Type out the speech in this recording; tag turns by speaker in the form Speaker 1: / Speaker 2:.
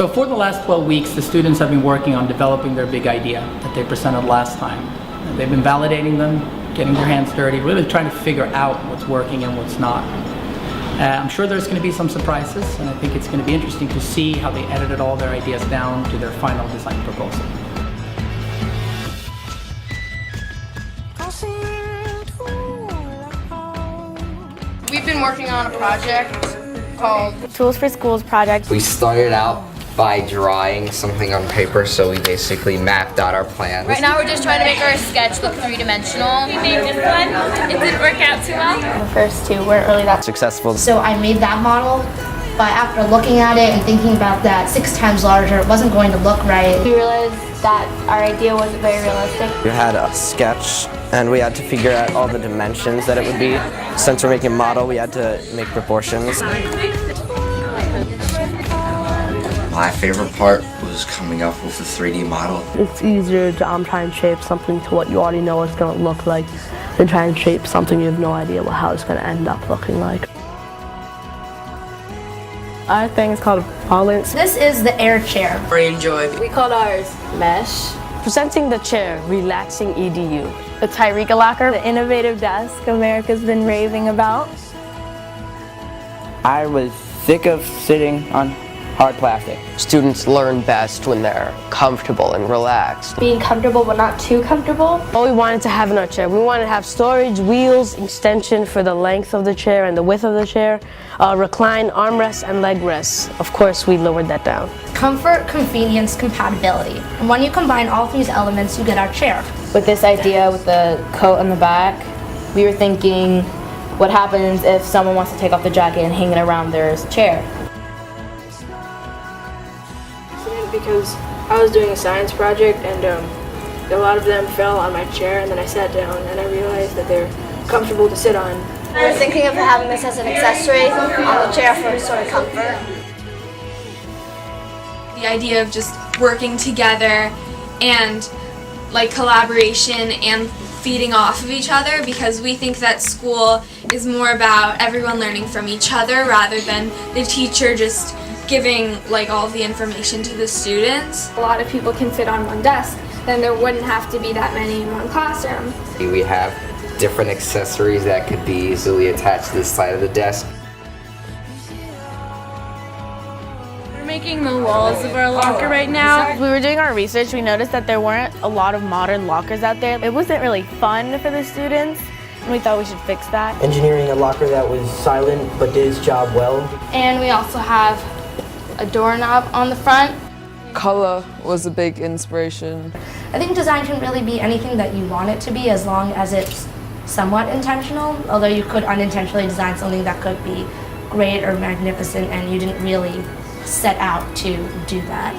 Speaker 1: So for the last 12 weeks, the students have been working on developing their big idea that they presented last time. They've been validating them, getting their hands dirty, really trying to figure out what's working and what's not. I'm sure there's going to be some surprises, and I think it's going to be interesting to see how they edited all their ideas down to their final design proposal.
Speaker 2: We've been working on a project called
Speaker 3: Tools for Schools project.
Speaker 4: We started out by drawing something on paper, so we basically mapped out our plans.
Speaker 2: Right now we're just trying to make our sketch look three-dimensional. We made this one. It didn't work out too well.
Speaker 3: The first two weren't really that
Speaker 4: Successful.
Speaker 5: So I made that model, but after looking at it and thinking about that 6 times larger, it wasn't going to look right.
Speaker 3: We realized that our idea wasn't very realistic.
Speaker 6: We had a sketch and we had to figure out all the dimensions that it would be. Since we're making a model, we had to make proportions.
Speaker 4: My favorite part was coming up with the 3D model.
Speaker 7: It's easier to try and shape something to what you already know it's going to look like than try and shape something you have no idea how it's going to end up looking like. Our thing is called a balance.
Speaker 5: This is the air chair.
Speaker 3: We called ours Mesh.
Speaker 7: Presenting the chair, relaxing EDU.
Speaker 3: The Tyreka locker, the innovative desk America's been raving about.
Speaker 8: I was sick of sitting on hard plastic.
Speaker 9: Students learn best when they're comfortable and relaxed.
Speaker 3: Being comfortable but not too comfortable.
Speaker 7: What we wanted to have in our chair, we wanted to have storage, wheels, extension for the length of the chair and the width of the chair, recline, armrests, and leg rests. Of course, we lowered that down.
Speaker 5: Comfort, convenience, compatibility. And when you combine all these elements, you get our chair.
Speaker 10: With this idea with the coat on the back, we were thinking what happens if someone wants to take off the jacket and hang it around their chair.
Speaker 11: Because I was doing a science project and a lot of them fell on my chair, and then I sat down and I realized that they're comfortable to sit on.
Speaker 3: We're thinking of having this as an accessory on the chair for sort of comfort.
Speaker 2: The idea of just working together and like collaboration and feeding off of each other, because we think that school is more about everyone learning from each other rather than the teacher just giving like all the information to the students.
Speaker 11: A lot of people can fit on one desk, then there wouldn't have to be that many in one classroom.
Speaker 4: We have different accessories that could be easily attached to the side of the desk.
Speaker 2: We're making the walls of our locker right now.
Speaker 3: As we were doing our research, we noticed that there weren't a lot of modern lockers out there. It wasn't really fun for the students, and we thought we should fix that.
Speaker 8: Engineering a locker that was silent but did its job well.
Speaker 2: And we also have a doorknob on the front.
Speaker 12: Color was a big inspiration.
Speaker 5: I think design can really be anything that you want it to be as long as it's somewhat intentional, although you could unintentionally design something that could be great or magnificent and you didn't really set out to do that.